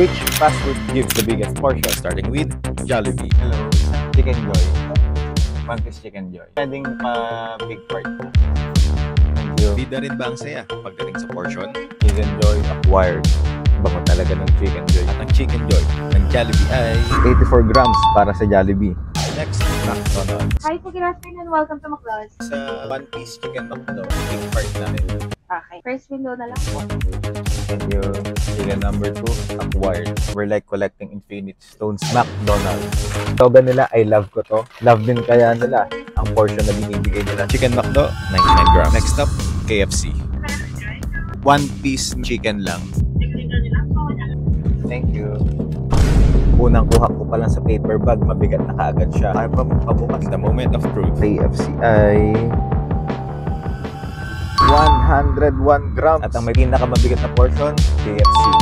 Which fast food gives the biggest portion? Starting with Jollibee. Hello. Chicken Joy. One piece Chicken Joy. Pwedeng big part. Thank you. Bida rin ba ang saya pagdating sa portion? Chicken Joy acquired. Bango talaga ng Chicken Joy. At ang Chicken Joy ng Jollibee ay 84 grams para sa Jollibee. next, McDonald's. Hi po, good afternoon. Welcome to McDonald's. Sa one piece chicken McDo, big part namin. Okay. First window na lang po. Thank you. Chicken number 2, acquired. We're like collecting infinite stones. McDonald's. Slogan nila, I love ko to. Love din kaya nila ang portion na binibigay nila. Chicken McDo, 99 grams. Next up, KFC. One piece chicken lang. Thank you. Unang kuha ko pa lang sa paper bag, mabigat na kaagad siya. Ay pa pabukas. The moment of truth. KFC ay 101 grams. At ang may pinakamabigat na portion, KFC.